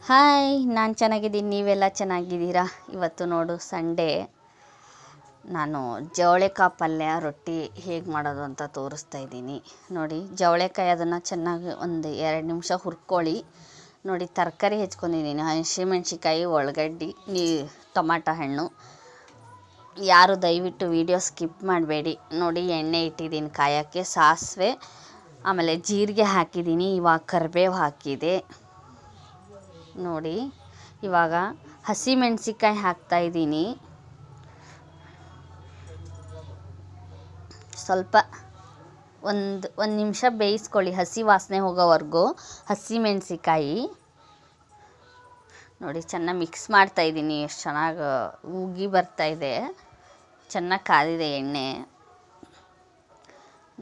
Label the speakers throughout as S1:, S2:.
S1: Hi, ನಾನು ಚೆನ್ನಾಗಿದ್ದೀನಿ. ನೀವೆಲ್ಲ ಚೆನ್ನಾಗಿದ್ದೀರಾ? ಇವತ್ತು ನೋಡು ಸಂಡೇ. ನಾನು ಜವಳೆಕಾಯಿ ಪಲ್ಯ ರೊಟ್ಟಿ ಹೇಗೆ ಮಾಡೋದು ಅಂತ ತೋರಿಸ್ತಾ ಇದ್ದೀನಿ. ನೋಡಿ, ಜವಳೆಕಾಯಿ ಅದನ್ನು ಚೆನ್ನಾಗಿ ಒಂದು 2 ನಿಮಿಷ ಹುರ್ಕೊಳ್ಳಿ. ನೋಡಿ, ತರಕಾರಿ ಹೆಚ್ಕೊಂಡಿದ್ದೀನಿ. ಹಸಿಮೆಣ್ಸಿಕಾಯಿ, ಉಳ್ಳಾಗಡ್ಡಿ, ಟೊಮಾಟೊ ಹಣ್ಣು. ಯಾರು ದಯವಿಟ್ಟು ವಿಡಿಯೋ ಸ್ಕಿಪ್ ಮಾಡಬೇಡಿ. ನೋಡಿ, ಎಣ್ಣೆ ಇಟ್ಟಿದ್ದೀನಿ ಕಾಯೋಕ್ಕೆ, ಸಾಸಿವೆ, ಆಮೇಲೆ ಜೀರಿಗೆ ಹಾಕಿದ್ದೀನಿ. ಇವಾಗ ಕರಿಬೇವು ಹಾಕಿದೆ. ನೋಡಿ, ಇವಾಗ ಹಸಿಮೆಣ್ಸಿಕಾಯಿ ಹಾಕ್ತಾಯಿದ್ದೀನಿ. ಸ್ವಲ್ಪ ಒಂದು ನಿಮಿಷ ಬೇಯಿಸ್ಕೊಳ್ಳಿ, ಹಸಿ ವಾಸನೆ ಹೋಗೋವರೆಗೂ ಹಸಿಮೆಣ್ಸಿಕಾಯಿ. ನೋಡಿ, ಚೆನ್ನಾಗಿ ಮಿಕ್ಸ್ ಮಾಡ್ತಾಯಿದ್ದೀನಿ. ಎಷ್ಟು ಚೆನ್ನಾಗಿ ಉಗಿ ಬರ್ತಾಯಿದೆ, ಚೆನ್ನಾಗಿ ಕಾದಿದೆ ಎಣ್ಣೆ.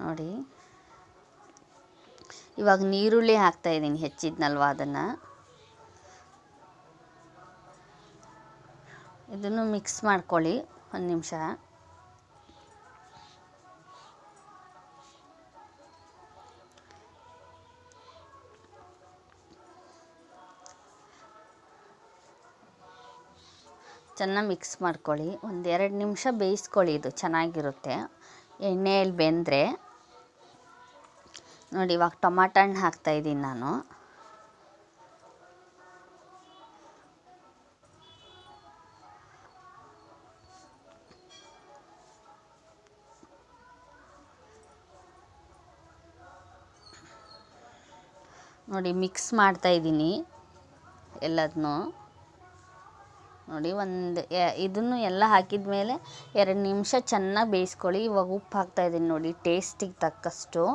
S1: ನೋಡಿ, ಇವಾಗ ನೀರುಳ್ಳಿ ಹಾಕ್ತಾಯಿದ್ದೀನಿ, ಹೆಚ್ಚಿದ್ನಲ್ವ ಅದನ್ನು. ಇದನ್ನು ಮಿಕ್ಸ್ ಮಾಡ್ಕೊಳ್ಳಿ 1 ನಿಮಿಷ. ಚೆನ್ನಾಗಿ ಮಿಕ್ಸ್ ಮಾಡ್ಕೊಳ್ಳಿ. 1-2 ನಿಮಿಷ ಬೇಯಿಸ್ಕೊಳ್ಳಿ, ಇದು ಚೆನ್ನಾಗಿರುತ್ತೆ ಎಣ್ಣೆಯಲ್ಲಿ ಬೆಂದರೆ. ನೋಡಿ, ಇವಾಗ ಟೊಮಾಟೊ ಹಣ್ಣು ಹಾಕ್ತಾಯಿದ್ದೀನಿ ನಾನು. ನೋಡಿ, ಮಿಕ್ಸ್ ಮಾಡ್ತಾಯಿದ್ದೀನಿ ಎಲ್ಲದನ್ನೂ. ನೋಡಿ, ಇದನ್ನು ಎಲ್ಲ ಹಾಕಿದ ಮೇಲೆ 2 ನಿಮಿಷ ಚೆನ್ನಾಗಿ ಬೇಯಿಸ್ಕೊಳ್ಳಿ. ಇವಾಗ ಉಪ್ಪು ಹಾಕ್ತಾಯಿದ್ದೀನಿ ನೋಡಿ, ಟೇಸ್ಟಿಗೆ ತಕ್ಕಷ್ಟು.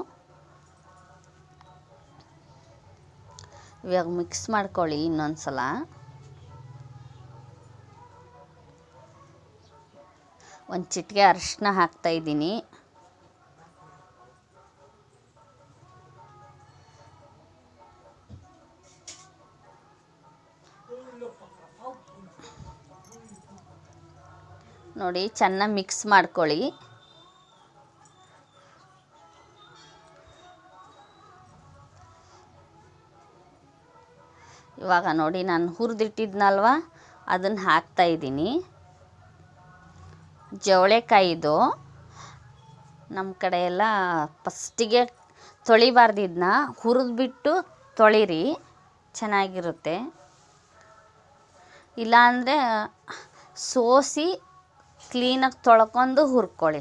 S1: ಇವಾಗ ಮಿಕ್ಸ್ ಮಾಡ್ಕೊಳ್ಳಿ ಇನ್ನೊಂದು ಸಲ. ಒಂದು ಚಿಟಿಕೆ ಅರಿಶಿನ ಹಾಕ್ತಾಯಿದ್ದೀನಿ. ನೋಡಿ, ಚೆನ್ನಾಗಿ ಮಿಕ್ಸ್ ಮಾಡ್ಕೊಳ್ಳಿ. ಇವಾಗ ನೋಡಿ, ನಾನು ಹುರಿದಿಟ್ಟಿದ್ನಲ್ವ ಅದನ್ನು ಹಾಕ್ತಾಯಿದ್ದೀನಿ. ಜವಳೆಕಾಯಿದು ನಮ್ಮ ಕಡೆ ಎಲ್ಲ ಫಸ್ಟಿಗೆ ತೊಳಿಬಾರ್ದು, ಇದನ್ನ ಹುರಿದ್ಬಿಟ್ಟು ತೊಳಿರಿ, ಚೆನ್ನಾಗಿರುತ್ತೆ. ಇಲ್ಲಾಂದರೆ ಸೋಸಿ ಕ್ಲೀನಾಗಿ ತೊಳ್ಕೊಂಡು ಹುರ್ಕೊಳ್ಳಿ.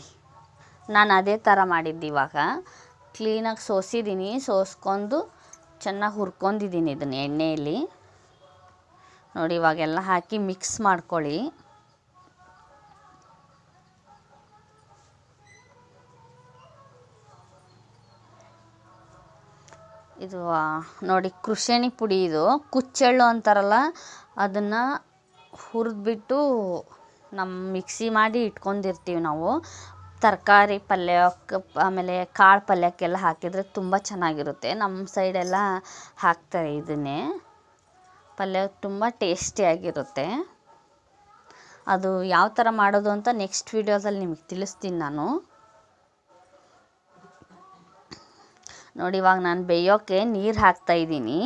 S1: ನಾನು ಅದೇ ಥರ ಮಾಡಿದ್ದು. ಇವಾಗ ಕ್ಲೀನಾಗಿ ಸೋಸಿದ್ದೀನಿ, ಸೋಸ್ಕೊಂಡು ಚೆನ್ನಾಗಿ ಹುರ್ಕೊಂಡಿದ್ದೀನಿ ಇದನ್ನು ಎಣ್ಣೆಯಲ್ಲಿ. ನೋಡಿ, ಇವಾಗೆಲ್ಲ ಹಾಕಿ ಮಿಕ್ಸ್ ಮಾಡ್ಕೊಳ್ಳಿ. ಇದು ನೋಡಿ, ಕೃಷಿಣಿ ಪುಡಿ, ಇದು ಕುಚ್ಚೆಳ್ಳು ಅಂತಾರಲ್ಲ, ಅದನ್ನು ಹುರಿದ್ಬಿಟ್ಟು ಮಿಕ್ಸಿ ಮಾಡಿ ಇಟ್ಕೊಂಡಿರ್ತೀವಿ ನಾವು. ತರಕಾರಿ ಪಲ್ಯಕ್ಕೆ, ಆಮೇಲೆ ಕಾಳು ಪಲ್ಯಕ್ಕೆಲ್ಲ ಹಾಕಿದರೆ ತುಂಬ ಚೆನ್ನಾಗಿರುತ್ತೆ. ನಮ್ಮ ಸೈಡೆಲ್ಲ ಹಾಕ್ತಾರೆ ಇದನ್ನೇ. ಪಲ್ಯ ತುಂಬ ಟೇಸ್ಟಿಯಾಗಿರುತ್ತೆ. ಅದು ಯಾವ ಥರ ಮಾಡೋದು ಅಂತ ನೆಕ್ಸ್ಟ್ ವೀಡಿಯೋದಲ್ಲಿ ನಿಮಗೆ ತಿಳಿಸ್ತೀನಿ ನಾನು. ನೋಡಿ, ಇವಾಗ ನಾನು ಬೇಯೋಕ್ಕೆ ನೀರು ಹಾಕ್ತಾಯಿದ್ದೀನಿ.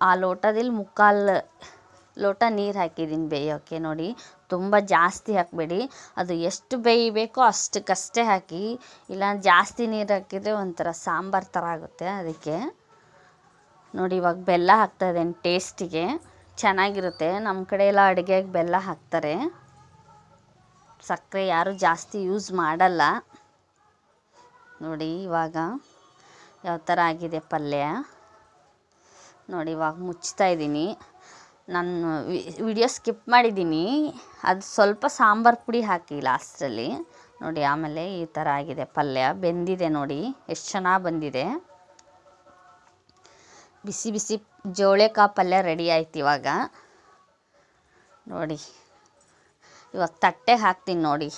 S1: ಆ ಲೋಟದಲ್ಲಿ 3/4 ಲೋಟ ನೀರು ಹಾಕಿದ್ದೀನಿ ಬೇಯೋಕ್ಕೆ. ನೋಡಿ, ತುಂಬ ಜಾಸ್ತಿ ಹಾಕಬೇಡಿ, ಅದು ಎಷ್ಟು ಬೇಯಬೇಕೋ ಅಷ್ಟಕ್ಕಷ್ಟೇ ಹಾಕಿ. ಇಲ್ಲ ಜಾಸ್ತಿ ನೀರು ಹಾಕಿದರೆ ಒಂಥರ ಸಾಂಬಾರು ಥರ ಆಗುತ್ತೆ, ಅದಕ್ಕೆ. ನೋಡಿ, ಇವಾಗ ಬೆಲ್ಲ ಹಾಕ್ತಾಯಿದ್ದೀನಿ, ಟೇಸ್ಟಿಗೆ ಚೆನ್ನಾಗಿರುತ್ತೆ. ನಮ್ಮ ಕಡೆ ಎಲ್ಲ ಅಡುಗೆಗೆ ಬೆಲ್ಲ ಹಾಕ್ತಾರೆ, ಸಕ್ಕರೆ ಯಾರೂ ಜಾಸ್ತಿ ಯೂಸ್ ಮಾಡಲ್ಲ. ನೋಡಿ, ಇವಾಗ ಯಾವ ಥರ ಆಗಿದೆ ಪಲ್ಯ. ನೋಡಿ, ಇವಾಗ ಮುಚ್ತಾಯಿದ್ದೀನಿ. ನಾನು ವಿಡಿಯೋ ಸ್ಕಿಪ್ ಮಾಡಿದ್ದೀನಿ, ಅದು ಸ್ವಲ್ಪ ಸಾಂಬಾರು ಪುಡಿ ಹಾಕಿ ಲಾಸ್ಟಲ್ಲಿ. ನೋಡಿ, ಆಮೇಲೆ ಈ ಥರ ಆಗಿದೆ ಪಲ್ಯ, ಬೆಂದಿದೆ. ನೋಡಿ, ಎಷ್ಟು ಚೆನ್ನಾಗಿ ಬಂದಿದೆ. ಬಿಸಿ ಬಿಸಿ ಜವಳೆಕಾಯಿ ಪಲ್ಯ ರೆಡಿ ಆಯ್ತು ಇವಾಗ. ನೋಡಿ, ಇವಾಗ ತಟ್ಟೆಗೆ ಹಾಕ್ತೀನಿ. ನೋಡಿ,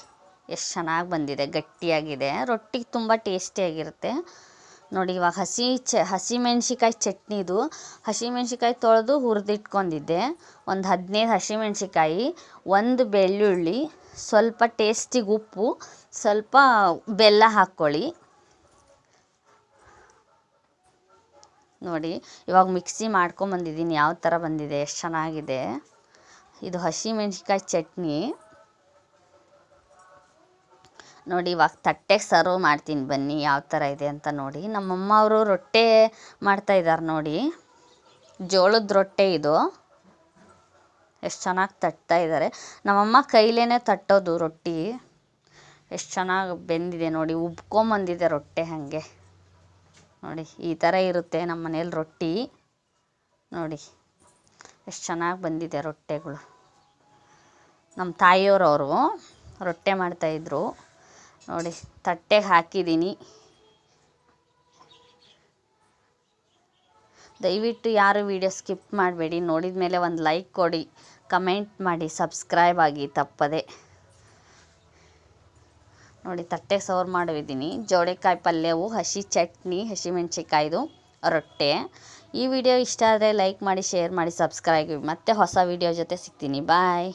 S1: ಎಷ್ಟು ಚೆನ್ನಾಗಿ ಬಂದಿದೆ, ಗಟ್ಟಿಯಾಗಿದೆ. ರೊಟ್ಟಿಗೆ ತುಂಬ ಟೇಸ್ಟಿಯಾಗಿರುತ್ತೆ. ನೋಡಿ, ಇವಾಗ ಹಸಿಮೆಣ್ಸಿಕಾಯಿ ಚಟ್ನಿದು. ಹಸಿಮೆಣ್ಸಿಕಾಯಿ ತೊಳೆದು ಹುರಿದಿಟ್ಕೊಂಡಿದ್ದೆ. ಒಂದು 15 ಹಸಿಮೆಣ್ಸಿಕಾಯಿ, 1 ಬೆಳ್ಳುಳ್ಳಿ, ಸ್ವಲ್ಪ ಟೇಸ್ಟಿಗೆ ಉಪ್ಪು, ಸ್ವಲ್ಪ ಬೆಲ್ಲ ಹಾಕ್ಕೊಳ್ಳಿ. ನೋಡಿ ಇವಾಗ ಮಿಕ್ಸಿ ಮಾಡ್ಕೊಂಬಂದಿದ್ದೀನಿ, ಯಾವ ಥರ ಬಂದಿದೆ, ಎಷ್ಟು ಚೆನ್ನಾಗಿದೆ. ಇದು ಹಸಿಮೆಣ್ಸಿಕಾಯಿ ಚಟ್ನಿ. ನೋಡಿ ಇವಾಗ ತಟ್ಟೆಗೆ ಸರ್ವ್ ಮಾಡ್ತೀನಿ ಬನ್ನಿ, ಯಾವ ಥರ ಇದೆ ಅಂತ ನೋಡಿ. ನಮ್ಮಮ್ಮ ಅವರು ರೊಟ್ಟೆ ಮಾಡ್ತಾಯಿದ್ದಾರೆ ನೋಡಿ, ಜೋಳದ ರೊಟ್ಟೆ ಇದು. ಎಷ್ಟು ಚೆನ್ನಾಗಿ ತಟ್ತಾ ಇದ್ದಾರೆ. ನಮ್ಮಮ್ಮ ಕೈಲೇ ತಟ್ಟೋದು ರೊಟ್ಟಿ. ಎಷ್ಟು ಚೆನ್ನಾಗಿ ಬೆಂದಿದೆ ನೋಡಿ, ಉಬ್ಕೊಂಬಂದಿದೆ ರೊಟ್ಟೆ ಹಾಗೆ. ನೋಡಿ ಈ ಥರ ಇರುತ್ತೆ ನಮ್ಮ ಮನೇಲಿ ರೊಟ್ಟಿ. ನೋಡಿ ಎಷ್ಟು ಚೆನ್ನಾಗಿ ಬಂದಿದೆ ರೊಟ್ಟೆಗಳು. ನಮ್ಮ ತಾಯಿಯವರು ರೊಟ್ಟೆ ಮಾಡ್ತಾಯಿದ್ರು ನೋಡಿ. ತಟ್ಟೆಗೆ ಹಾಕಿದ್ದೀನಿ. ದಯವಿಟ್ಟು ಯಾರು ವಿಡಿಯೋ ಸ್ಕಿಪ್ ಮಾಡಬೇಡಿ. ನೋಡಿದ ಮೇಲೆ ಒಂದು ಲೈಕ್ ಕೊಡಿ, ಕಮೆಂಟ್ ಮಾಡಿ, ಸಬ್ಸ್ಕ್ರೈಬ್ ಆಗಿ ತಪ್ಪದೆ. ನೋಡಿ ತಟ್ಟೆಗೆ ಸರ್ವ್ ಮಾಡಿದ್ದೀನಿ. ಜೋಳೆಕಾಯಿ ಪಲ್ಯವು, ಹಸಿ ಚಟ್ನಿ, ಹಸಿಮೆಣ್ಸಿಕಾಯ್ದು ರೊಟ್ಟೆ. ಈ ವಿಡಿಯೋ ಇಷ್ಟ ಆದರೆ ಲೈಕ್ ಮಾಡಿ, ಶೇರ್ ಮಾಡಿ, ಸಬ್ಸ್ಕ್ರೈಬ್. ಮತ್ತೆ ಹೊಸ ವಿಡಿಯೋ ಜೊತೆ ಸಿಗ್ತೀನಿ. ಬಾಯ್.